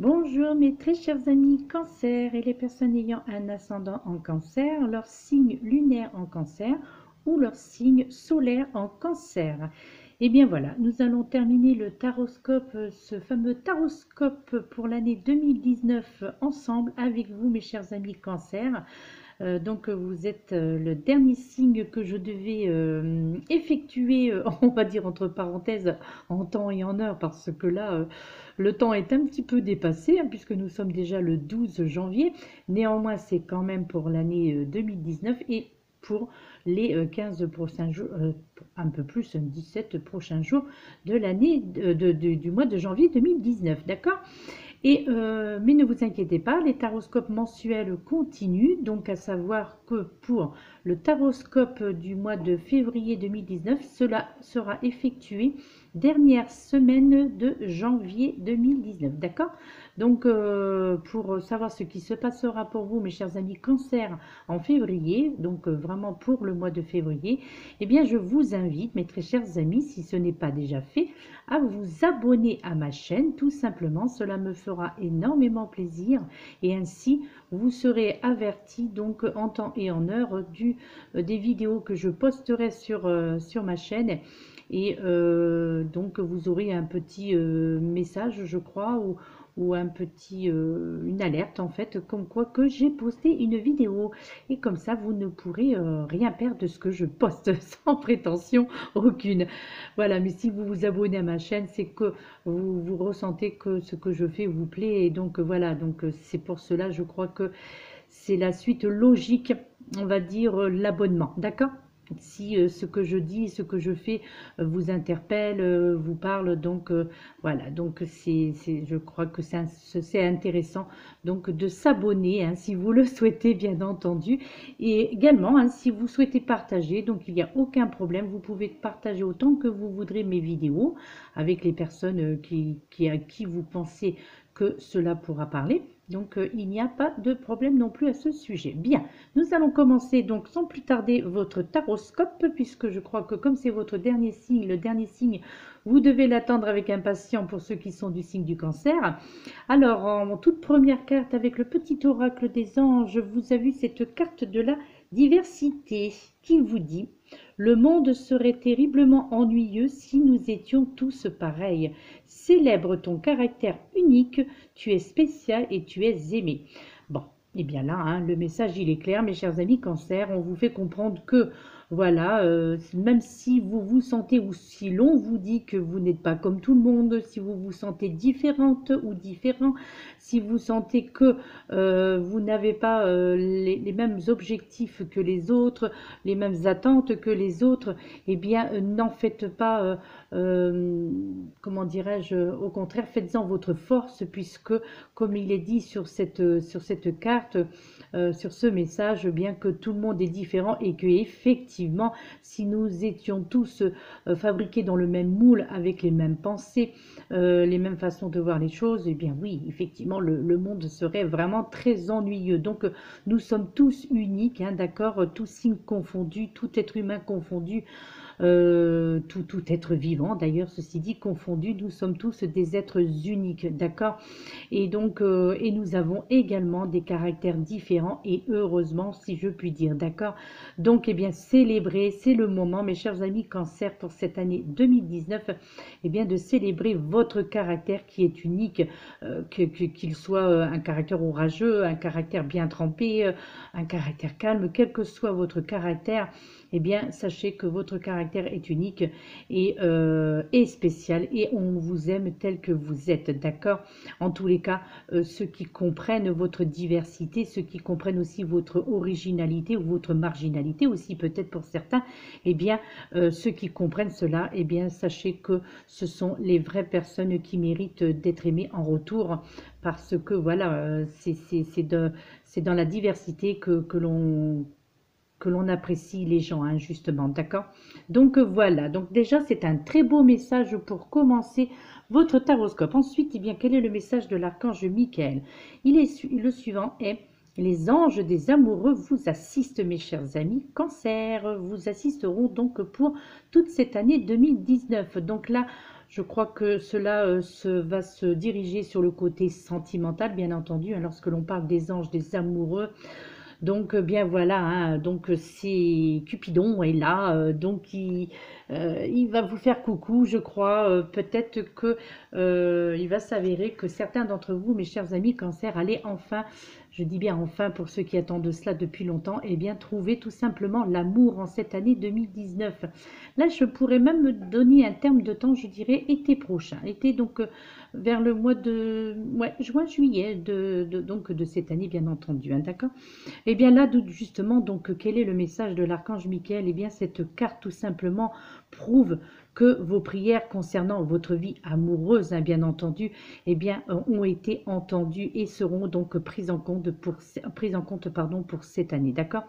Bonjour mes très chers amis Cancer et les personnes ayant un ascendant en Cancer, leur signe lunaire en Cancer ou leur signe solaire en Cancer. Et bien voilà, nous allons terminer le taroscope, ce fameux taroscope pour l'année 2019 ensemble avec vous mes chers amis Cancer. Donc vous êtes le dernier signe que je devais effectuer, on va dire entre parenthèses, en temps et en heure, parce que là, le temps est un petit peu dépassé, hein, puisque nous sommes déjà le 12 janvier. Néanmoins, c'est quand même pour l'année 2019 et pour les 15 prochains jours, un peu plus, 17 prochains jours de l'année du mois de janvier 2019, d'accord? Mais ne vous inquiétez pas, les taroscopes mensuels continuent, donc à savoir que pour le taroscope du mois de février 2019, cela sera effectué dernière semaine de janvier 2019, d'accord? Donc pour savoir ce qui se passera pour vous, mes chers amis Cancer, en février, donc vraiment pour le mois de février, eh bien je vous invite, mes très chers amis, si ce n'est pas déjà fait, à vous abonner à ma chaîne, tout simplement. Cela me fera énormément plaisir et ainsi vous serez avertis donc en temps et en heure des vidéos que je posterai sur ma chaîne. Et donc vous aurez un petit message, je crois, ou un petit, une alerte en fait, comme quoi que j'ai posté une vidéo. Et comme ça, vous ne pourrez rien perdre de ce que je poste sans prétention aucune. Voilà, mais si vous vous abonnez à ma chaîne, c'est que vous ressentez que ce que je fais vous plaît. Et donc voilà, donc c'est pour cela, je crois que c'est la suite logique, on va dire, l'abonnement. D'accord? Si ce que je dis, ce que je fais vous interpelle, vous parle, donc voilà, donc je crois que c'est intéressant donc de s'abonner, hein, si vous le souhaitez, bien entendu. Et également, hein, si vous souhaitez partager, donc il n'y a aucun problème, vous pouvez partager autant que vous voudrez mes vidéos avec les personnes à qui vous pensez que cela pourra parler. Donc il n'y a pas de problème non plus à ce sujet. Bien, nous allons commencer donc sans plus tarder votre taroscope, puisque je crois que comme c'est votre dernier signe, le dernier signe, vous devez l'attendre avec impatience pour ceux qui sont du signe du Cancer. Alors en toute première carte avec le petit oracle des anges, vous avez vu cette carte de la diversité qui vous dit: le monde serait terriblement ennuyeux si nous étions tous pareils. Célèbre ton caractère unique, tu es spécial et tu es aimé. Bon, et bien là, hein, le message il est clair, mes chers amis Cancer, on vous fait comprendre que voilà, même si vous vous sentez, ou si l'on vous dit que vous n'êtes pas comme tout le monde, si vous vous sentez différente ou différent, si vous sentez que vous n'avez pas les mêmes objectifs que les autres, les mêmes attentes que les autres, eh bien n'en faites pas, comment dirais-je, au contraire, faites-en votre force, puisque comme il est dit sur cette carte, sur ce message, bien que tout le monde est différent et que effectivement, si nous étions tous fabriqués dans le même moule, avec les mêmes pensées, les mêmes façons de voir les choses, eh bien oui, effectivement, le monde serait vraiment très ennuyeux. Donc, nous sommes tous uniques, hein, d'accord, tous signes confondus, tout être humain confondu, tout être vivant, d'ailleurs, ceci dit, confondu, nous sommes tous des êtres uniques, d'accord? Et donc, et nous avons également des caractères différents, et heureusement, si je puis dire, d'accord? Donc, eh bien, célébrer, c'est le moment, mes chers amis Cancer, pour cette année 2019, eh bien, de célébrer votre caractère qui est unique, qu'il soit un caractère orageux, un caractère bien trempé, un caractère calme, quel que soit votre caractère, eh bien, sachez que votre caractère est unique et spécial, et on vous aime tel que vous êtes, d'accord? En tous les cas, ceux qui comprennent votre diversité, ceux qui comprennent aussi votre originalité ou votre marginalité aussi peut-être pour certains, eh bien, ceux qui comprennent cela, eh bien, sachez que ce sont les vraies personnes qui méritent d'être aimées en retour, parce que voilà, c'est dans la diversité que l'on apprécie les gens, hein, justement, d'accord? Donc voilà, donc déjà c'est un très beau message pour commencer votre taroscope. Ensuite, eh bien, quel est le message de l'archange Michael? Le suivant est: les anges des amoureux vous assistent, mes chers amis Cancer, vous assisteront donc pour toute cette année 2019. Donc là, Je crois que cela va se diriger sur le côté sentimental, bien entendu, hein, lorsque l'on parle des anges, des amoureux. Donc, bien voilà, hein, donc c'est Cupidon est là, donc il va vous faire coucou, je crois. Peut-être que il va s'avérer que certains d'entre vous, mes chers amis Cancer, allez enfin, je dis bien enfin pour ceux qui attendent cela depuis longtemps, eh bien trouver tout simplement l'amour en cette année 2019. Là, je pourrais même me donner un terme de temps, je dirais été prochain, été donc vers le mois de ouais, juin-juillet donc de cette année, bien entendu, hein, d'accord? Et bien là, justement, donc, quel est le message de l'archange Michael? Eh bien, cette carte, tout simplement, prouve que vos prières concernant votre vie amoureuse, hein, bien entendu, eh bien, ont été entendues et seront donc prises en compte pardon, pour cette année, d'accord?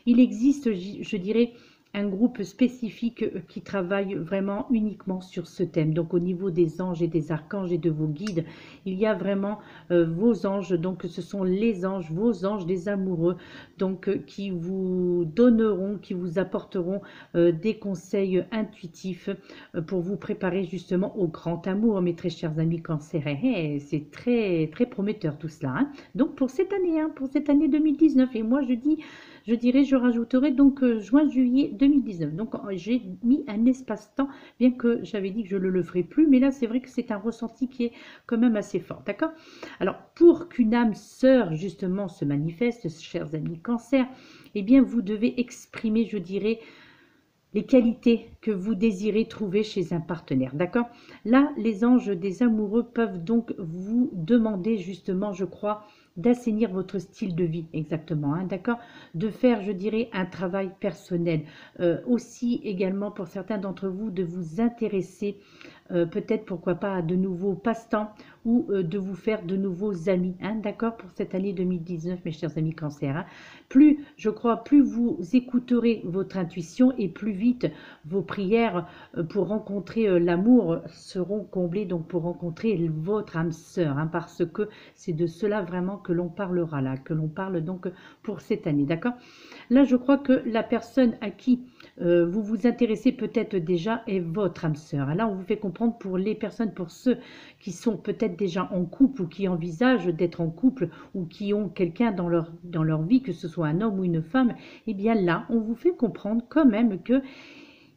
Il existe, je dirais, un groupe spécifique qui travaille vraiment uniquement sur ce thème. Donc au niveau des anges et des archanges et de vos guides, il y a vraiment vos anges, donc ce sont les anges, vos anges des amoureux, donc qui vous donneront, qui vous apporteront des conseils intuitifs pour vous préparer justement au grand amour, mes très chers amis Cancer. C'est très très prometteur tout cela, hein. Donc pour cette année, hein, pour cette année 2019, et moi je dirais, je rajouterai donc juin-juillet 2019. Donc j'ai mis un espace-temps, bien que j'avais dit que je ne le ferai plus, mais là c'est vrai que c'est un ressenti qui est quand même assez fort, d'accord? Alors pour qu'une âme sœur justement se manifeste, chers amis Cancer, eh bien vous devez exprimer, je dirais, les qualités que vous désirez trouver chez un partenaire, d'accord? Là, les anges des amoureux peuvent donc vous demander justement, je crois, d'assainir votre style de vie, exactement, hein, d'accord? De faire, je dirais, un travail personnel. Aussi, également, pour certains d'entre vous, de vous intéresser, peut-être, pourquoi pas, à de nouveaux passe-temps ou de vous faire de nouveaux amis, hein, d'accord? Pour cette année 2019, mes chers amis Cancer, hein. Plus, je crois, plus vous écouterez votre intuition et plus vite vos prières pour rencontrer l'amour seront comblées, donc pour rencontrer votre âme sœur, hein, parce que c'est de cela vraiment que l'on parlera là, que l'on parle donc pour cette année, d'accord? Là, je crois que la personne à qui vous vous intéressez peut-être déjà est votre âme sœur. Là, on vous fait comprendre pour les personnes, pour ceux qui sont peut-être déjà en couple ou qui envisagent d'être en couple ou qui ont quelqu'un dans leur vie, que ce soit un homme ou une femme, eh bien là, on vous fait comprendre quand même que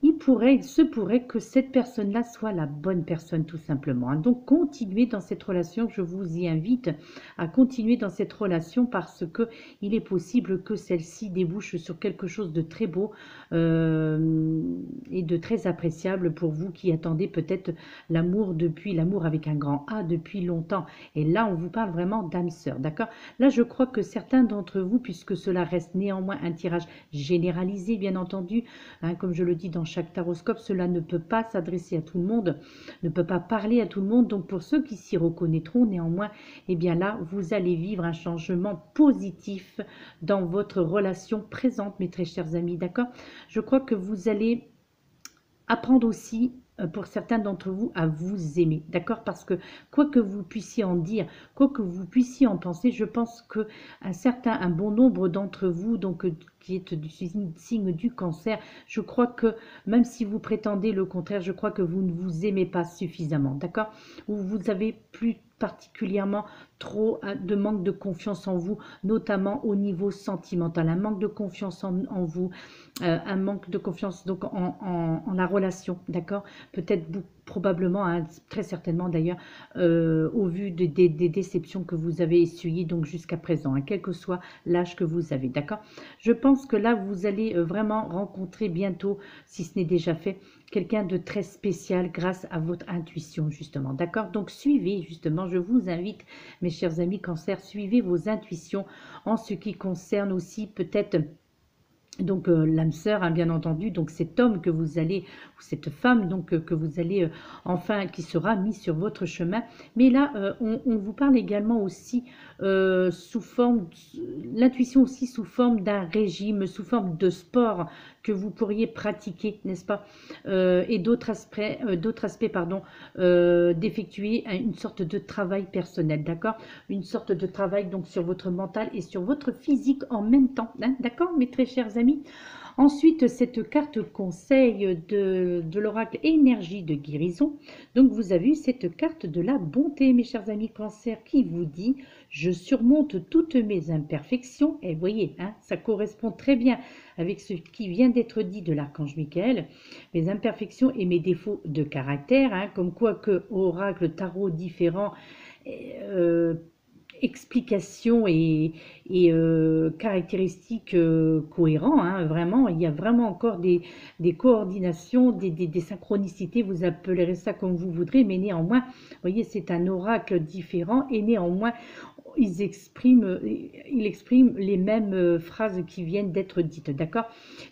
il se pourrait que cette personne-là soit la bonne personne tout simplement, hein. Donc continuez dans cette relation, je vous y invite à continuer dans cette relation parce que il est possible que celle-ci débouche sur quelque chose de très beau et de très appréciable pour vous qui attendez peut-être l'amour avec un grand A depuis longtemps. Et là, on vous parle vraiment d'âme sœur, d'accord? Là, je crois que certains d'entre vous, puisque cela reste néanmoins un tirage généralisé, bien entendu, hein, comme je le dis dans chaque taroscope, cela ne peut pas s'adresser à tout le monde, ne peut pas parler à tout le monde. Donc pour ceux qui s'y reconnaîtront néanmoins, eh bien là, vous allez vivre un changement positif dans votre relation présente, mes très chers amis, d'accord? Je crois que vous allez apprendre aussi pour certains d'entre vous à vous aimer, d'accord? Parce que quoi que vous puissiez en dire, quoi que vous puissiez en penser, je pense que un bon nombre d'entre vous, donc qui est du signe du Cancer, je crois que même si vous prétendez le contraire, je crois que vous ne vous aimez pas suffisamment, d'accord? Ou vous avez plus particulièrement trop de manque de confiance en vous, notamment au niveau sentimental, un manque de confiance en vous, un manque de confiance donc en la relation, d'accord? Peut-être probablement, hein, très certainement d'ailleurs, au vu des déceptions que vous avez essuyées donc jusqu'à présent, hein, quel que soit l'âge que vous avez, d'accord? Je pense que là, vous allez vraiment rencontrer bientôt, si ce n'est déjà fait, quelqu'un de très spécial grâce à votre intuition, justement, d'accord? Donc, suivez, justement, je vous invite, mes chers amis Cancer, suivez vos intuitions en ce qui concerne aussi peut-être donc l'âme sœur, hein, bien entendu, donc cet homme que vous allez, ou cette femme donc que vous allez enfin, qui sera mis sur votre chemin. Mais là, on vous parle également aussi sous forme, l'intuition aussi sous forme d'un régime, sous forme de sport que vous pourriez pratiquer, n'est-ce pas? Et d'autres aspects, pardon, d'effectuer une sorte de travail personnel, d'accord? Une sorte de travail donc sur votre mental et sur votre physique en même temps, hein, d'accord, mes très chers amis? Ensuite, cette carte conseil de l'oracle énergie de guérison. Donc, vous avez eu cette carte de la bonté, mes chers amis Cancer, qui vous dit « Je surmonte toutes mes imperfections ». Et vous voyez, hein, ça correspond très bien avec ce qui vient d'être dit de l'archange Michael. Mes imperfections et mes défauts de caractère, hein, comme quoi que oracle, tarot différents, explications et caractéristiques cohérents, hein, vraiment, il y a vraiment encore des coordinations, des synchronicités, vous appellerez ça comme vous voudrez, mais néanmoins, vous voyez, c'est un oracle différent et néanmoins, il exprime les mêmes phrases qui viennent d'être dites, d'accord?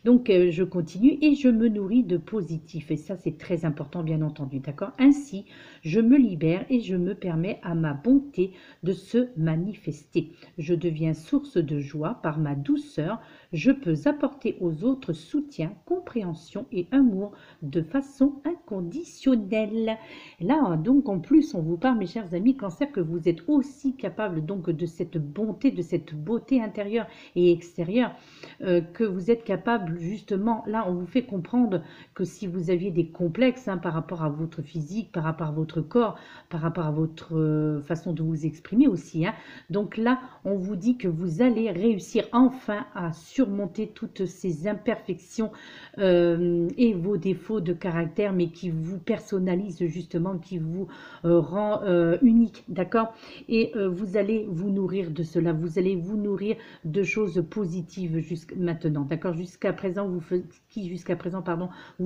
Donc, je continue et je me nourris de positif. Et ça, c'est très important, bien entendu, d'accord? Ainsi, je me libère et je me permets à ma bonté de se manifester. Je deviens source de joie par ma douceur. Je peux apporter aux autres soutien, compréhension et amour de façon inconditionnelle. Là, donc, en plus, on vous parle, mes chers amis Cancer, que vous êtes aussi capable donc de cette bonté, de cette beauté intérieure et extérieure, que vous êtes capable, justement, là, on vous fait comprendre que si vous aviez des complexes hein, par rapport à votre physique, par rapport à votre corps, par rapport à votre façon de vous exprimer aussi, hein, donc là, on vous dit que vous allez réussir enfin à surmonter toutes ces imperfections et vos défauts de caractère, mais qui vous personnalisent justement, qui vous rend unique, d'accord? Et vous allez vous nourrir de cela, vous allez vous nourrir de choses positives jusqu'à maintenant, d'accord? Jusqu'à présent, vous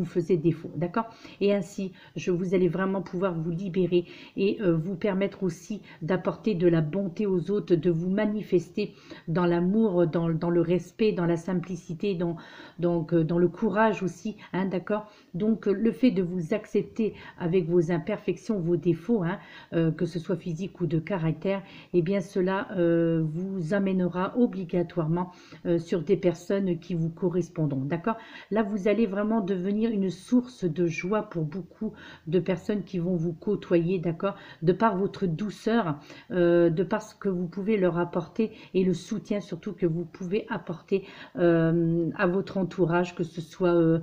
faisiez défaut, d'accord? Et ainsi, vous allez vraiment pouvoir vous libérer et vous permettre aussi d'apporter de la bonté aux autres, de vous manifester dans l'amour, dans le respect, dans la simplicité, dans le courage aussi, hein, d'accord? Donc, le fait de vous accepter avec vos imperfections, vos défauts, hein, que ce soit physique ou de caractère, eh bien, cela vous amènera obligatoirement sur des personnes qui vous correspondront, d'accord? Là, vous allez vraiment devenir une source de joie pour beaucoup de personnes qui vont vous côtoyer, d'accord? De par votre douceur, de par ce que vous pouvez leur apporter et le soutien surtout que vous pouvez apporter à votre entourage, que ce soit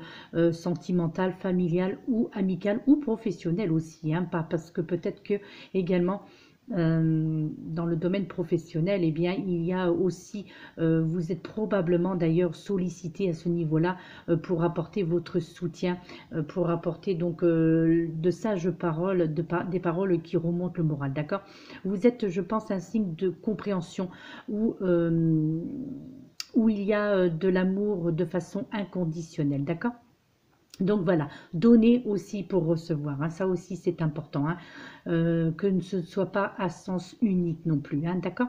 sentimental, familial ou amical ou professionnel aussi, hein, parce que peut-être que également dans le domaine professionnel, eh bien, il y a aussi, vous êtes probablement d'ailleurs sollicité à ce niveau-là pour apporter votre soutien, pour apporter donc de sages paroles, des paroles qui remontent le moral, d'accord? Vous êtes, je pense, un signe de compréhension où il y a de l'amour de façon inconditionnelle, d'accord? Donc voilà, donner aussi pour recevoir, hein, ça aussi c'est important, hein, que ce ne soit pas à sens unique non plus, hein, d'accord?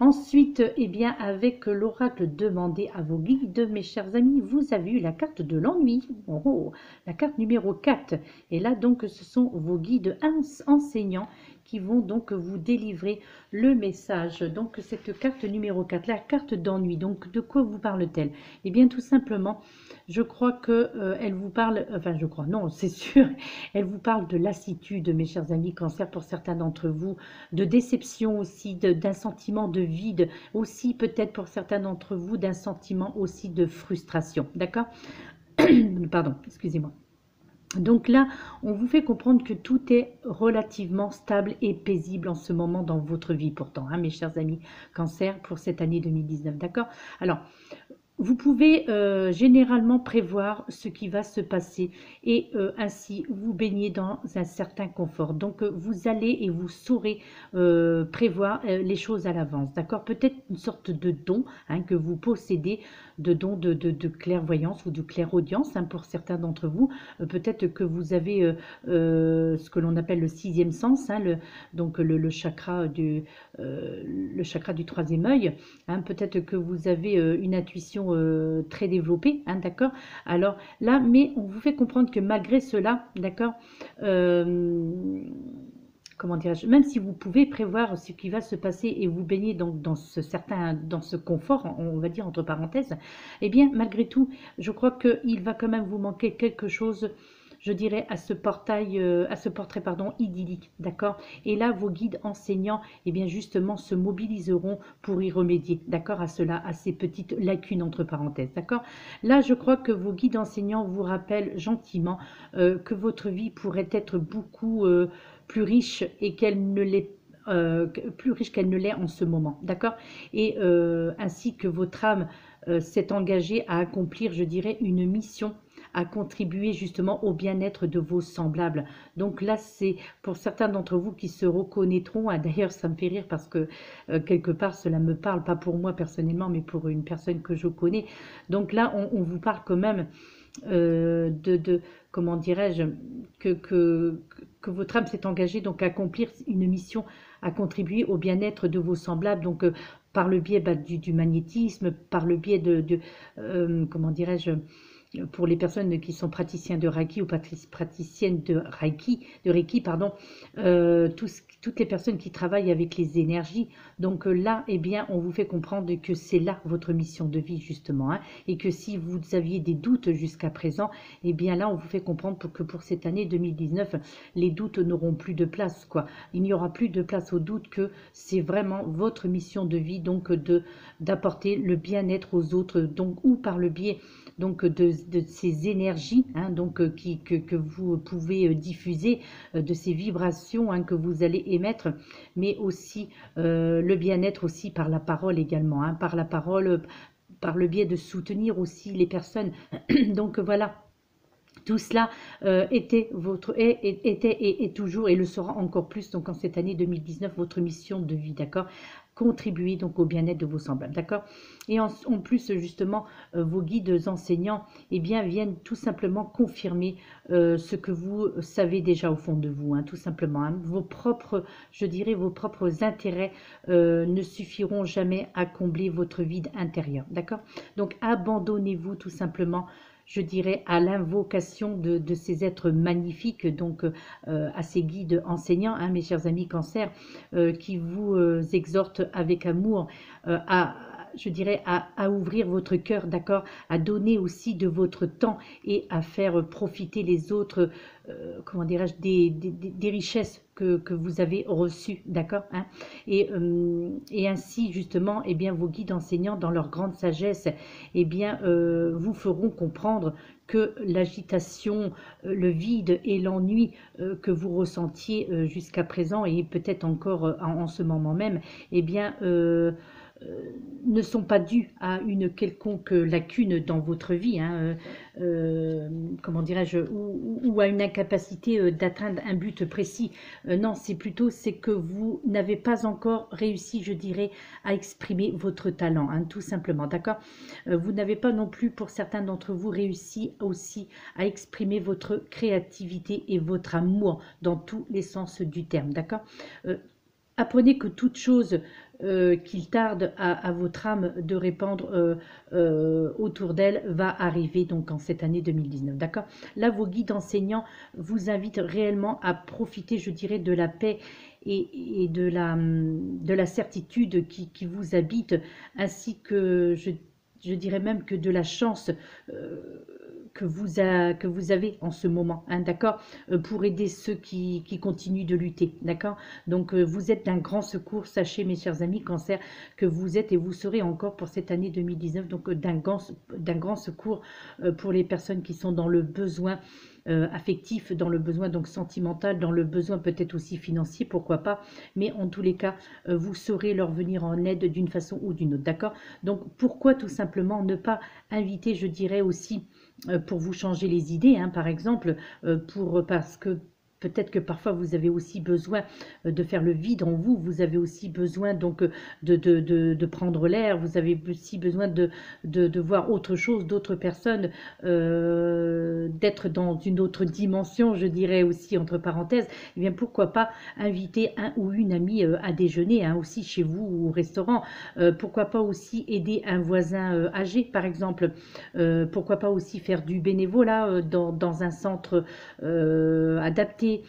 Ensuite, eh bien, avec l'oracle demandé à vos guides, mes chers amis, vous avez eu la carte de l'ennui, oh, la carte numéro 4, et là donc ce sont vos guides enseignants qui vont donc vous délivrer le message. Donc cette carte numéro 4, la carte d'ennui, donc de quoi vous parle-t-elle? Eh bien tout simplement, je crois que elle vous parle, enfin je crois, non, c'est sûr, elle vous parle de lassitude, mes chers amis Cancer, pour certains d'entre vous, de déception aussi, d'un sentiment de vide, aussi peut-être pour certains d'entre vous, d'un sentiment aussi de frustration, d'accord? Pardon, excusez-moi. Donc là, on vous fait comprendre que tout est relativement stable et paisible en ce moment dans votre vie pourtant, hein, mes chers amis Cancer, pour cette année 2019, d'accord? Alors, vous pouvez généralement prévoir ce qui va se passer et ainsi vous baigner dans un certain confort. Donc vous allez et vous saurez prévoir les choses à l'avance, d'accord? Peut-être une sorte de don hein, que vous possédez, de don de clairvoyance ou de clairaudience hein, pour certains d'entre vous. Peut-être que vous avez ce que l'on appelle le sixième sens, hein, donc le chakra du troisième œil. Hein, peut-être que vous avez une intuition très développée, hein, d'accord? Alors là, mais on vous fait comprendre que malgré cela, d'accord, comment dirais-je, même si vous pouvez prévoir ce qui va se passer et vous baigner dans ce confort, on va dire entre parenthèses, eh bien malgré tout, je crois qu'il va quand même vous manquer quelque chose je dirais, à ce portrait, pardon, idyllique, d'accord? Et là, vos guides enseignants, eh bien, justement, se mobiliseront pour y remédier, d'accord, à cela, à ces petites lacunes, entre parenthèses, d'accord? Là, je crois que vos guides enseignants vous rappellent gentiment que votre vie pourrait être beaucoup plus riche et qu'elle ne l'est plus riche qu'elle ne l'est en ce moment, d'accord? Et ainsi que votre âme s'est engagée à accomplir, je dirais, une mission, à contribuer justement au bien-être de vos semblables. Donc là, c'est pour certains d'entre vous qui se reconnaîtront, d'ailleurs ça me fait rire parce que quelque part cela me parle, pas pour moi personnellement, mais pour une personne que je connais. Donc là, on vous parle quand même comment dirais-je, que votre âme s'est engagée donc à accomplir une mission, à contribuer au bien-être de vos semblables, donc par le biais du magnétisme, par le biais comment dirais-je, pour les personnes qui sont praticiens de Reiki ou praticiennes de Reiki, pardon, toutes les personnes qui travaillent avec les énergies. Donc là, eh bien, on vous fait comprendre que c'est là votre mission de vie, justement, hein, et que si vous aviez des doutes jusqu'à présent, eh bien là, on vous fait comprendre que pour cette année 2019, les doutes n'auront plus de place, quoi. Il n'y aura plus de place aux doutes, que c'est vraiment votre mission de vie, donc d'apporter le bien-être aux autres, donc ou par le biais donc de ces énergies, hein, donc que vous pouvez diffuser, de ces vibrations, hein, que vous allez émettre, mais aussi le bien-être aussi par la parole également, hein, par la parole, par le biais de soutenir aussi les personnes. Donc voilà. Tout cela était et toujours, et le sera encore plus, donc en cette année 2019, votre mission de vie, d'accord? Contribuer donc au bien-être de vos semblables, d'accord? Et en plus, justement, vos guides enseignants, eh bien, viennent tout simplement confirmer ce que vous savez déjà au fond de vous, hein, tout simplement, hein. Vos propres, je dirais, vos propres intérêts ne suffiront jamais à combler votre vide intérieur, d'accord? Donc, abandonnez-vous tout simplement, je dirais, à l'invocation de ces êtres magnifiques, donc à ces guides enseignants, hein, mes chers amis Cancer, qui vous exhortent avec amour je dirais, à ouvrir votre cœur, d'accord, à donner aussi de votre temps et à faire profiter les autres, comment dirais-je, des richesses que vous avez reçues, d'accord, hein, et ainsi, justement, eh bien, vos guides enseignants, dans leur grande sagesse, eh bien, vous feront comprendre que l'agitation, le vide et l'ennui que vous ressentiez jusqu'à présent, et peut-être encore en ce moment même, eh bien, ne sont pas dus à une quelconque lacune dans votre vie, hein, comment dirais-je, ou à une incapacité d'atteindre un but précis. Non, c'est que vous n'avez pas encore réussi, je dirais, à exprimer votre talent, hein, tout simplement, d'accord? Vous n'avez pas non plus, pour certains d'entre vous, réussi aussi à exprimer votre créativité et votre amour dans tous les sens du terme, d'accord? Apprenez que toute chose qu'il tarde à votre âme de répandre autour d'elle va arriver donc en cette année 2019, d'accord? Là, vos guides enseignants vous invitent réellement à profiter, je dirais, de la paix et de la certitude qui vous habite, ainsi que, je dirais même, que de la chance que vous avez en ce moment, hein, d'accord, pour aider ceux qui continuent de lutter, d'accord? Donc, vous êtes d'un grand secours, sachez, mes chers amis Cancer, que vous êtes et vous serez encore pour cette année 2019, donc d'un grand secours pour les personnes qui sont dans le besoin affectif, dans le besoin donc sentimental, dans le besoin peut-être aussi financier, pourquoi pas, mais en tous les cas, vous saurez leur venir en aide d'une façon ou d'une autre, d'accord? Donc, pourquoi tout simplement ne pas inviter, je dirais aussi, pour vous changer les idées, hein, par exemple, parce que peut-être que parfois vous avez aussi besoin de faire le vide en vous, vous avez aussi besoin donc de prendre l'air, vous avez aussi besoin de voir autre chose, d'autres personnes, d'être dans une autre dimension, je dirais aussi entre parenthèses. Eh bien, pourquoi pas inviter un ou une amie à déjeuner, hein, aussi chez vous ou au restaurant. Pourquoi pas aussi aider un voisin âgé, par exemple. Pourquoi pas aussi faire du bénévolat dans un centre adapté, passer,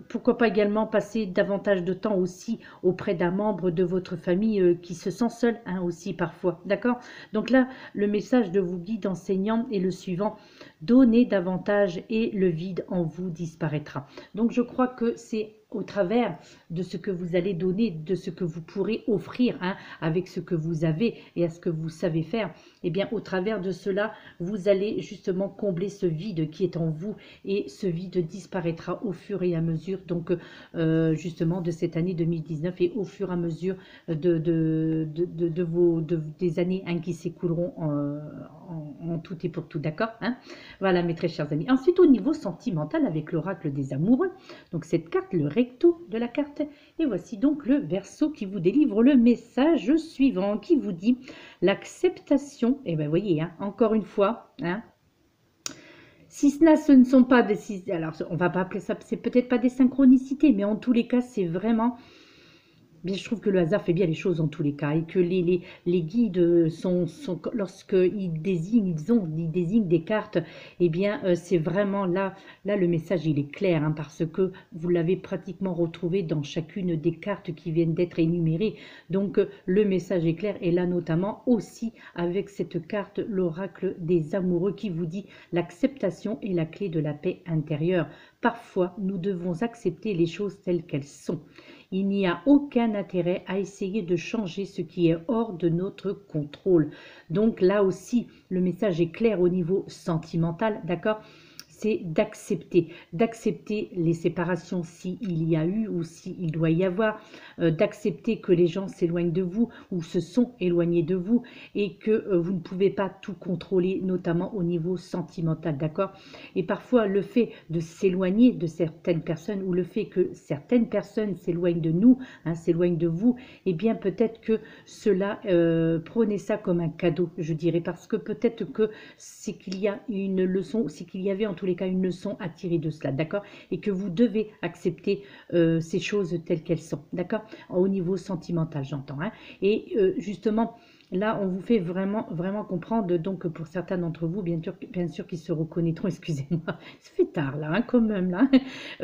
pourquoi pas également passer davantage de temps aussi auprès d'un membre de votre famille qui se sent seul hein, aussi parfois, d'accord? Donc là, le message de vos guides enseignants est le suivant: donnez davantage et le vide en vous disparaîtra. Donc je crois que c'est au travers de ce que vous allez donner, de ce que vous pourrez offrir hein, avec ce que vous avez et à ce que vous savez faire, et bien au travers de cela, vous allez justement combler ce vide qui est en vous et ce vide disparaîtra au fur et à mesure donc justement de cette année 2019 et au fur et à mesure des années hein, qui s'écouleront en tout et pour tout, d'accord hein. Voilà mes très chers amis. Ensuite au niveau sentimental avec l'oracle des amoureux, donc cette carte, le recto de la carte, et voici donc le Verseau qui vous délivre le message suivant qui vous dit l'acceptation, et bien voyez, hein, encore une fois, hein, si ce ne sont pas des... Alors, on va pas appeler ça, c'est peut-être pas des synchronicités, mais en tous les cas, c'est vraiment... Bien, je trouve que le hasard fait bien les choses en tous les cas et que les guides lorsqu'ils désignent, ils désignent des cartes, eh bien c'est vraiment là le message il est clair hein, parce que vous l'avez pratiquement retrouvé dans chacune des cartes qui viennent d'être énumérées. Donc le message est clair et là notamment aussi avec cette carte, l'oracle des amoureux qui vous dit l'acceptation est la clé de la paix intérieure. Parfois, nous devons accepter les choses telles qu'elles sont. Il n'y a aucun intérêt à essayer de changer ce qui est hors de notre contrôle. Donc là aussi, le message est clair au niveau sentimental, d'accord ? C'est d'accepter les séparations s'il y a eu ou s'il doit y avoir, d'accepter que les gens s'éloignent de vous ou se sont éloignés de vous et que vous ne pouvez pas tout contrôler, notamment au niveau sentimental, d'accord? Et parfois, le fait de s'éloigner de certaines personnes ou le fait que certaines personnes s'éloignent de nous, hein, s'éloignent de vous, eh bien peut-être que cela, prenez ça comme un cadeau, je dirais, parce que peut-être que c'est qu'il y a une leçon, c'est qu'il y avait en tous les cas une leçon à tirer de cela, d'accord? Et que vous devez accepter ces choses telles qu'elles sont, d'accord? Au niveau sentimental, j'entends. Hein? Et justement, là, on vous fait vraiment comprendre, donc pour certains d'entre vous, bien sûr qui se reconnaîtront, excusez-moi, ça fait tard là, hein, quand même, là,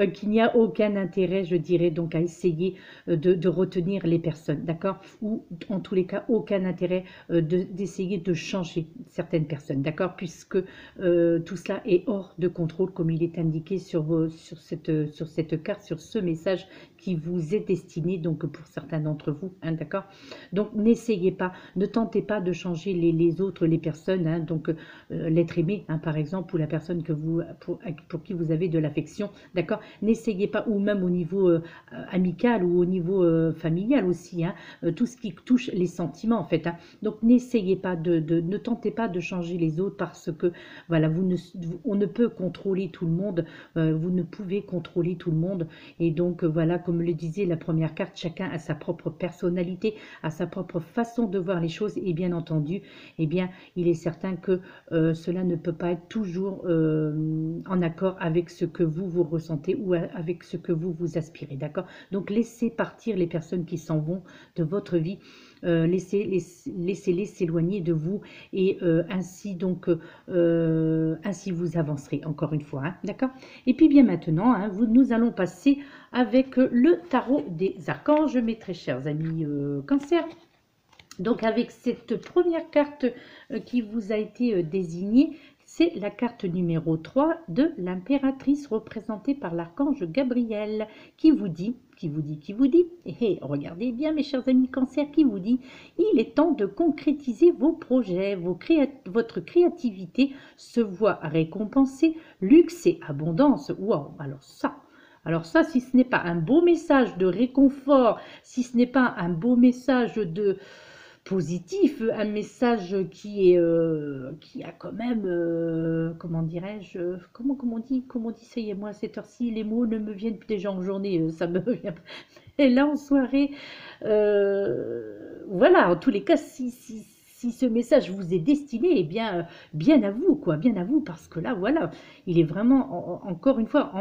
qu'il n'y a aucun intérêt, je dirais, donc à essayer de retenir les personnes, d'accord? Ou en tous les cas, aucun intérêt d'essayer de changer certaines personnes, d'accord? Puisque tout cela est hors de contrôle, comme il est indiqué sur cette carte, sur ce message qui vous est destiné, donc pour certains d'entre vous, hein, d'accord? Donc n'essayez pas, ne tentez pas de changer les autres, les personnes, hein, donc l'être aimé, hein, par exemple, ou la personne que pour qui vous avez de l'affection, d'accord? N'essayez pas, ou même au niveau amical ou au niveau familial aussi, hein, tout ce qui touche les sentiments en fait. Hein. Donc n'essayez pas ne tentez pas de changer les autres parce que voilà, on ne peut contrôler tout le monde, vous ne pouvez contrôler tout le monde et donc voilà, comme le disait la première carte, chacun a sa propre personnalité, a sa propre façon de voir les choses et bien entendu, eh bien, il est certain que cela ne peut pas être toujours en accord avec ce que vous ressentez ou avec ce que vous aspirez, d'accord? Donc laissez partir les personnes qui s'en vont de votre vie, laissez-les s'éloigner de vous et ainsi donc ainsi vous avancerez encore une fois, hein, d'accord? Et puis bien maintenant, hein, nous allons passer avec le tarot des archanges, mes très chers amis Cancer. Donc avec cette première carte qui vous a été désignée, c'est la carte numéro 3 de l'impératrice représentée par l'archange Gabriel qui vous dit, regardez bien mes chers amis Cancer, qui vous dit, il est temps de concrétiser vos projets, votre créativité se voit récompensée, luxe et abondance. Waouh, alors ça, si ce n'est pas un beau message de réconfort, si ce n'est pas un beau message de positif, un message qui a quand même, comment dirais-je, comment on dit, ça y est, moi à cette heure-ci, les mots ne me viennent plus déjà en journée, ça me vient. Et là en soirée, voilà, en tous les cas, si ce message vous est destiné, eh bien, bien à vous, quoi, bien à vous, parce que là, voilà, il est vraiment, encore une fois,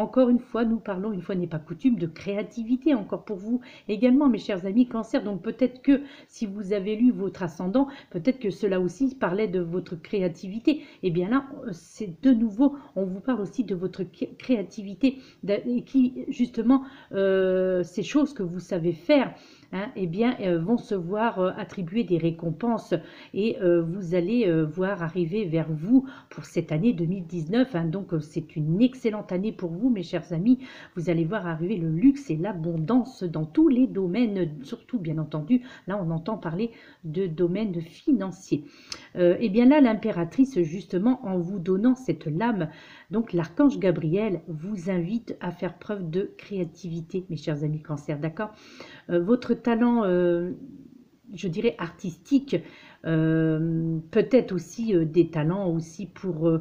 nous parlons, une fois n'est pas coutume, de créativité, encore pour vous également, mes chers amis Cancer. Donc peut-être que si vous avez lu votre ascendant, peut-être que cela aussi parlait de votre créativité. Eh bien là, c'est de nouveau, on vous parle aussi de votre créativité, et qui, justement, ces choses que vous savez faire, hein, eh bien, vont se voir attribuer des récompenses et vous allez voir arriver vers vous pour cette année 2019. Hein, donc, c'est une excellente année pour vous, mes chers amis. Vous allez voir arriver le luxe et l'abondance dans tous les domaines, surtout, bien entendu, là, on entend parler de domaines financiers. Eh bien là, l'impératrice, justement, en vous donnant cette lame, donc l'archange Gabriel vous invite à faire preuve de créativité, mes chers amis Cancer, d'accord? Votre talent, je dirais, artistique, peut-être aussi des talents aussi pour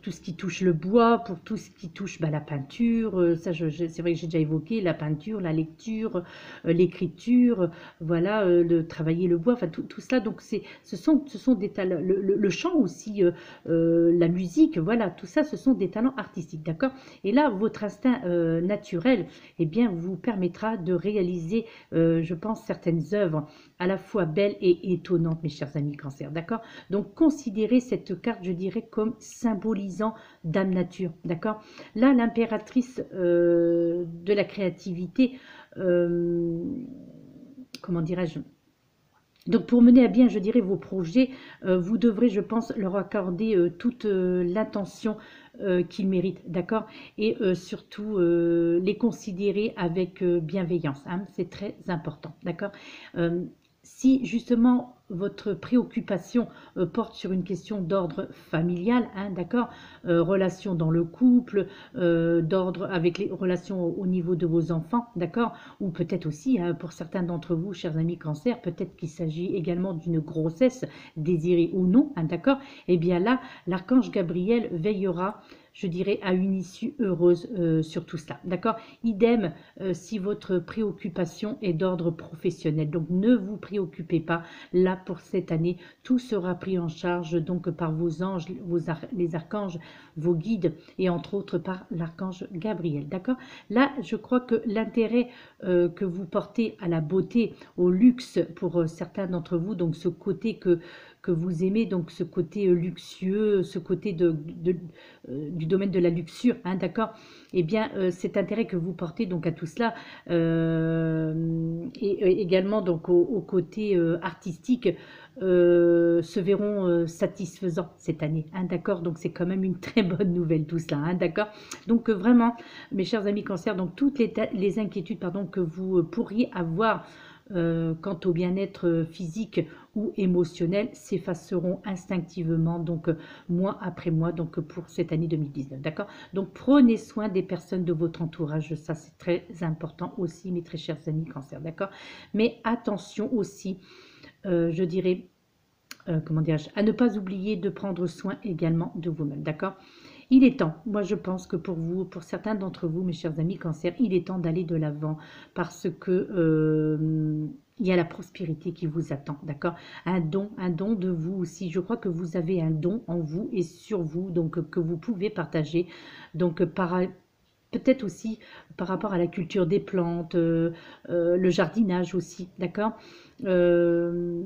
tout ce qui touche le bois, pour tout ce qui touche la peinture, ça c'est vrai que j'ai déjà évoqué, la peinture, la lecture, l'écriture, voilà, travailler le bois, enfin tout ça, donc ce sont des talents, le chant aussi, la musique, voilà, tout ça, ce sont des talents artistiques, d'accord? Et là, votre instinct naturel, eh bien, vous permettra de réaliser, je pense, certaines œuvres à la fois belles et étonnantes, mes chers amis Cancer, d'accord? Donc, considérez cette carte, je dirais, comme symbolisant Dame Nature, d'accord? Là, l'impératrice de la créativité, comment dirais-je? Donc, pour mener à bien, je dirais, vos projets, vous devrez, je pense, leur accorder toute l'attention qu'ils méritent, d'accord? Et surtout, les considérer avec bienveillance, hein, c'est très important, d'accord? Si justement votre préoccupation porte sur une question d'ordre familial, hein, d'accord, relations dans le couple, d'ordre avec les relations au niveau de vos enfants, d'accord, ou peut-être aussi, hein, pour certains d'entre vous, chers amis Cancer, peut-être qu'il s'agit également d'une grossesse, désirée ou non, hein, d'accord, et bien là, l'archange Gabriel veillera, je dirais, à une issue heureuse sur tout cela, d'accord. Idem si votre préoccupation est d'ordre professionnel, donc ne vous préoccupez pas, là pour cette année, tout sera pris en charge donc par vos anges, les archanges, vos guides et entre autres par l'archange Gabriel, d'accord. Là, je crois que l'intérêt que vous portez à la beauté, au luxe pour certains d'entre vous, donc ce côté que vous aimez, donc ce côté luxueux, ce côté du domaine de la luxure, hein, d'accord, eh bien cet intérêt que vous portez donc à tout cela, et également donc au côté artistique, se verront satisfaisants cette année, hein, d'accord, donc c'est quand même une très bonne nouvelle tout cela, hein, d'accord. Donc vraiment, mes chers amis Cancer, donc toutes les inquiétudes, pardon, que vous pourriez avoir quant au bien-être physique ou émotionnel s'effaceront instinctivement, donc mois après mois, donc pour cette année 2019, d'accord. Donc prenez soin des personnes de votre entourage, ça c'est très important aussi, mes très chers amis Cancer, d'accord. Mais attention aussi, je dirais, comment dirais-je, à ne pas oublier de prendre soin également de vous-même, d'accord. Il est temps, moi je pense que pour vous, pour certains d'entre vous, mes chers amis Cancer, il est temps d'aller de l'avant parce que il y a la prospérité qui vous attend, d'accord. Un don de vous aussi. Je crois que vous avez un don en vous et sur vous, donc que vous pouvez partager. Donc peut-être aussi par rapport à la culture des plantes, le jardinage aussi, d'accord. De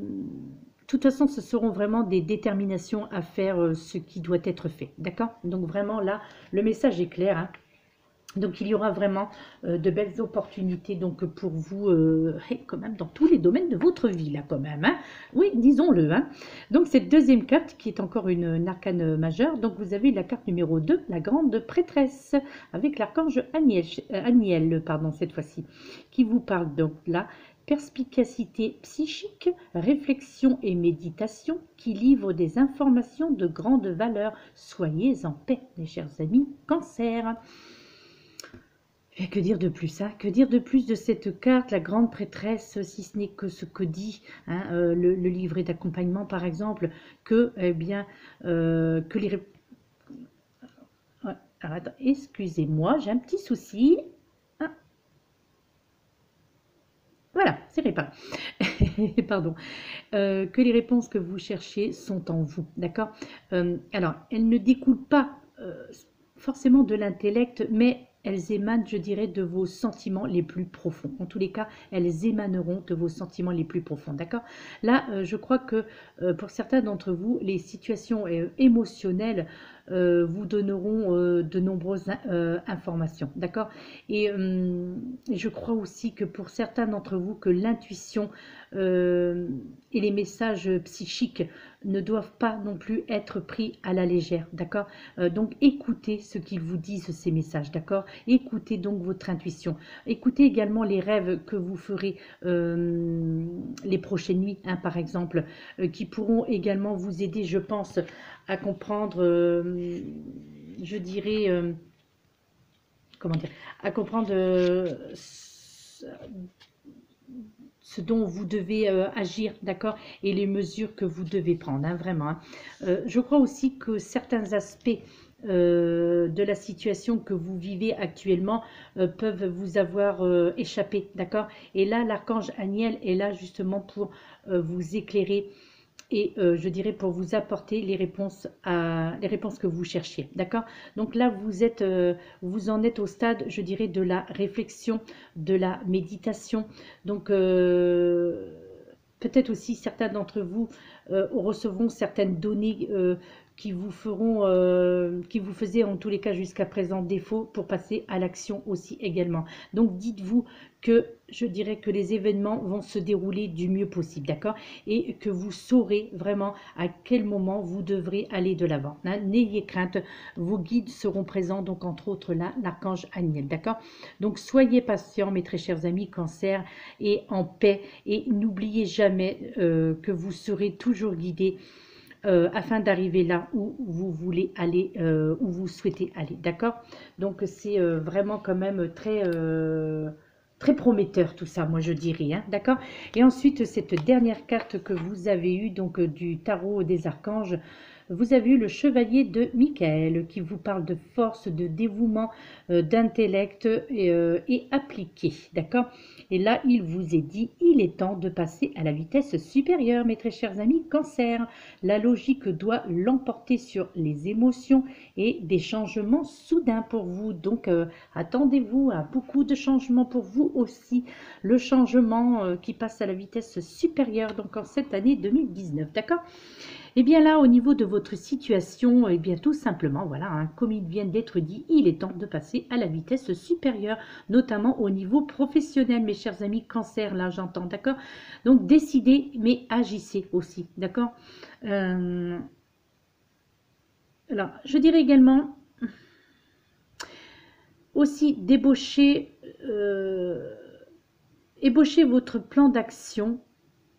toute façon, ce seront vraiment des déterminations à faire ce qui doit être fait, d'accord. Donc vraiment là, le message est clair, hein. Donc il y aura vraiment de belles opportunités donc pour vous, quand même dans tous les domaines de votre vie là quand même, hein. Oui, disons-le, hein. Donc cette deuxième carte qui est encore une arcane majeure, donc vous avez la carte numéro 2, la grande prêtresse, avec l'archange Aniel, pardon, cette fois-ci, qui vous parle donc là, perspicacité psychique, réflexion et méditation qui livrent des informations de grande valeur. Soyez en paix, mes chers amis Cancer. Et que dire de plus, hein? Que dire de plus de cette carte, la grande prêtresse, si ce n'est que ce que dit, hein, le livret d'accompagnement, par exemple, que, eh bien, que les... Ouais, alors, attends, excusez-moi, j'ai un petit souci. Ah, voilà, c'est réparé. pardon, que les réponses que vous cherchez sont en vous, d'accord? Alors, elles ne découlent pas forcément de l'intellect, mais elles émanent, je dirais, de vos sentiments les plus profonds. En tous les cas, elles émaneront de vos sentiments les plus profonds, d'accord? Là, je crois que pour certains d'entre vous, les situations émotionnelles vous donneront de nombreuses informations, d'accord? Et je crois aussi que pour certains d'entre vous, que l'intuition et les messages psychiques ne doivent pas non plus être pris à la légère, d'accord? Donc écoutez ce qu'ils vous disent, ces messages, d'accord? Écoutez donc votre intuition. Écoutez également les rêves que vous ferez les prochaines nuits, hein, par exemple, qui pourront également vous aider, je pense, à comprendre, je dirais, comment dire, à comprendre ce dont vous devez agir, d'accord, et les mesures que vous devez prendre, hein, vraiment. Hein. Je crois aussi que certains aspects de la situation que vous vivez actuellement peuvent vous avoir échappé, d'accord. Et là, l'archange Aniel est là justement pour vous éclairer et je dirais pour vous apporter les réponses que vous cherchiez, d'accord. Donc là, vous en êtes au stade, je dirais, de la réflexion, de la méditation. Donc peut-être aussi certains d'entre vous recevront certaines données qui vous faisaient en tous les cas jusqu'à présent défaut pour passer à l'action aussi également. Donc dites-vous que je dirais que les événements vont se dérouler du mieux possible, d'accord, et que vous saurez vraiment à quel moment vous devrez aller de l'avant. Hein. N'ayez crainte, vos guides seront présents, donc entre autres là, l'archange Aniel, d'accord. Donc soyez patients, mes très chers amis Cancer, et en paix, et n'oubliez jamais que vous serez toujours guidés afin d'arriver là où vous voulez aller, où vous souhaitez aller, d'accord. Donc c'est vraiment quand même très prometteur tout ça, moi je dirais, hein, d'accord. Et ensuite, cette dernière carte que vous avez eue, donc du tarot des archanges, vous avez eu le chevalier de Michael qui vous parle de force, de dévouement, d'intellect et appliqué, d'accord. Et là, il vous est dit, il est temps de passer à la vitesse supérieure, mes très chers amis Cancer. La logique doit l'emporter sur les émotions et des changements soudains pour vous. Donc, attendez-vous à beaucoup de changements pour vous aussi. Le changement qui passe à la vitesse supérieure, donc en cette année 2019, d'accord? Et bien là, au niveau de votre situation, et bien tout simplement, voilà, hein, comme il vient d'être dit, il est temps de passer à la vitesse supérieure, notamment au niveau professionnel, mes chers amis Cancer, là j'entends, d'accord? Donc décidez, mais agissez aussi, d'accord? Alors, je dirais également aussi ébaucher votre plan d'action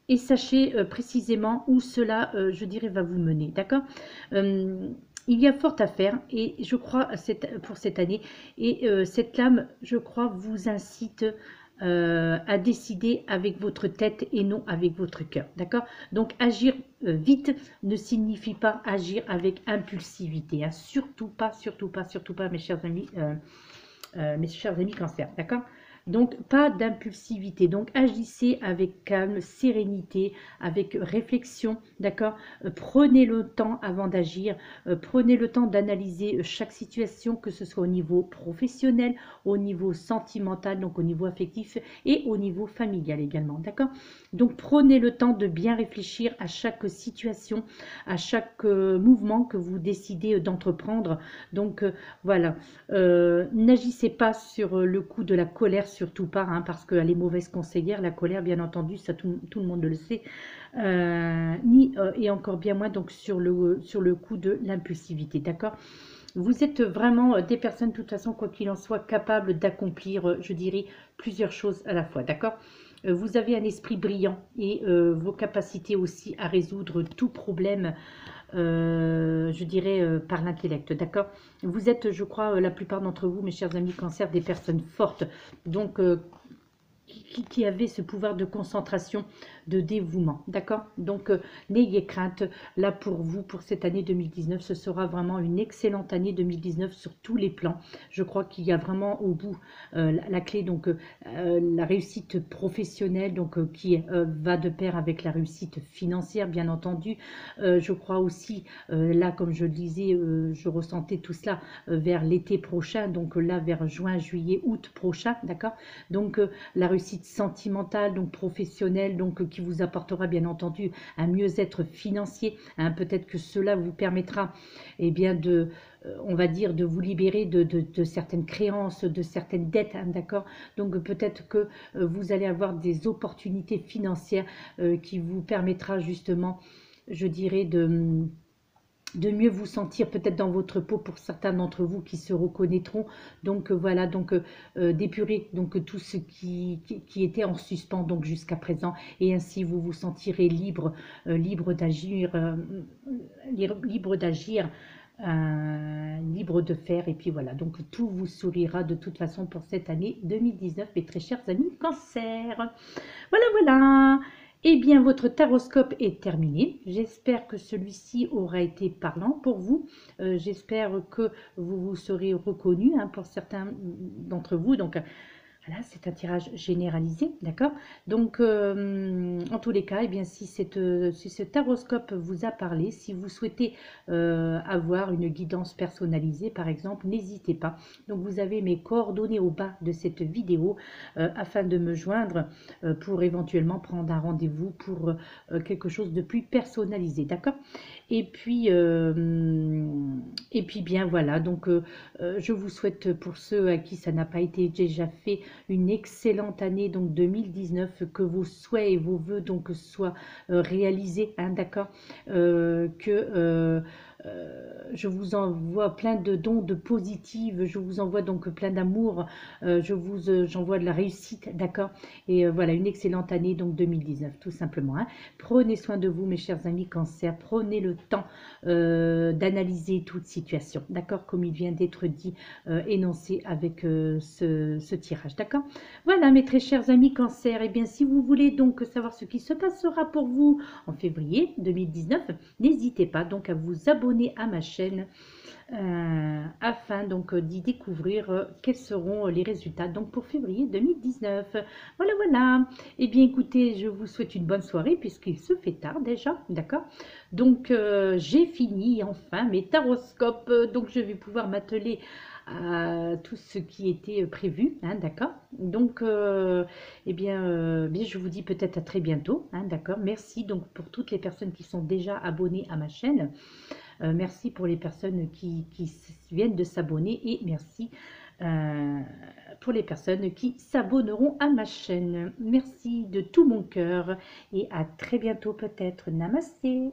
et sachez précisément où cela, je dirais, va vous mener, d'accord. Il y a fort à faire et je crois pour cette année, et cette lame, je crois, vous incite à décider avec votre tête et non avec votre cœur, d'accord. Donc agir vite ne signifie pas agir avec impulsivité, hein. Surtout pas, surtout pas, surtout pas, mes chers amis Cancer, d'accord. Donc pas d'impulsivité, donc agissez avec calme, sérénité, avec réflexion, d'accord. Prenez le temps avant d'agir, prenez le temps d'analyser chaque situation, que ce soit au niveau professionnel, au niveau sentimental, donc au niveau affectif et au niveau familial également, d'accord. Donc prenez le temps de bien réfléchir à chaque situation, à chaque mouvement que vous décidez d'entreprendre. Donc voilà, n'agissez pas sur le coup de la colère, surtout pas, hein, parce qu'elle est mauvaise conseillère, la colère, bien entendu, ça tout le monde le sait, et encore bien moins donc sur le coup de l'impulsivité, d'accord. Vous êtes vraiment des personnes, de toute façon, quoi qu'il en soit, capables d'accomplir, je dirais, plusieurs choses à la fois, d'accord. Vous avez un esprit brillant et vos capacités aussi à résoudre tout problème, je dirais, par l'intellect, d'accord. Vous êtes, je crois, la plupart d'entre vous, mes chers amis Cancer, des personnes fortes. Donc, qui avait ce pouvoir de concentration, de dévouement, d'accord? Donc, n'ayez crainte, là pour vous, pour cette année 2019, ce sera vraiment une excellente année 2019 sur tous les plans. Je crois qu'il y a vraiment au bout la clé, donc la réussite professionnelle, donc qui va de pair avec la réussite financière, bien entendu. Je crois aussi, là, comme je le disais, je ressentais tout cela vers l'été prochain, donc là, vers juin, juillet, août prochain, d'accord? Donc, la réussite sentimentale, donc professionnelle, donc qui vous apportera bien entendu un mieux-être financier, hein. Peut-être que cela vous permettra, eh bien, on va dire, de vous libérer de certaines créances, de certaines dettes, hein, d'accord? Donc peut-être que vous allez avoir des opportunités financières qui vous permettra justement, je dirais, de mieux vous sentir peut-être dans votre peau pour certains d'entre vous qui se reconnaîtront. Donc voilà, donc d'épurer donc tout ce qui était en suspens donc jusqu'à présent, et ainsi vous vous sentirez libre, libre d'agir, libre d'agir, libre de faire, et puis voilà, donc tout vous sourira de toute façon pour cette année 2019, mes très chers amis Cancer. Voilà, voilà. Eh bien, votre taroscope est terminé. J'espère que celui-ci aura été parlant pour vous. J'espère que vous vous serez reconnu, hein, pour certains d'entre vous. Donc, voilà, c'est un tirage généralisé, d'accord? Donc, en tous les cas, eh bien, si ce taroscope vous a parlé, si vous souhaitez avoir une guidance personnalisée, par exemple, n'hésitez pas. Donc, vous avez mes coordonnées au bas de cette vidéo afin de me joindre pour éventuellement prendre un rendez-vous pour quelque chose de plus personnalisé, d'accord? Et puis bien voilà, donc je vous souhaite, pour ceux à qui ça n'a pas été déjà fait, une excellente année donc 2019, que vos souhaits et vos vœux donc soient réalisés, hein, d'accord, que je vous envoie plein de dons de positives, je vous envoie donc plein d'amour, j'envoie de la réussite, d'accord, et voilà, une excellente année donc 2019 tout simplement, hein. Prenez soin de vous, mes chers amis Cancer, prenez le temps d'analyser toute situation, d'accord, comme il vient d'être dit, énoncé avec ce tirage, d'accord. Voilà, mes très chers amis Cancer, et bien si vous voulez donc savoir ce qui se passera pour vous en février 2019, n'hésitez pas donc à vous abonner à ma chaîne afin donc d'y découvrir quels seront les résultats donc pour février 2019. Voilà, voilà. Et bien écoutez, je vous souhaite une bonne soirée puisqu'il se fait tard déjà, d'accord. Donc j'ai fini enfin mes taroscopes, donc je vais pouvoir m'atteler à tout ce qui était prévu, hein, d'accord. Donc bien je vous dis peut-être à très bientôt, hein, d'accord. Merci donc pour toutes les personnes qui sont déjà abonnées à ma chaîne. Merci pour les personnes qui viennent de s'abonner, et merci pour les personnes qui s'abonneront à ma chaîne. Merci de tout mon cœur et à très bientôt peut-être. Namasté.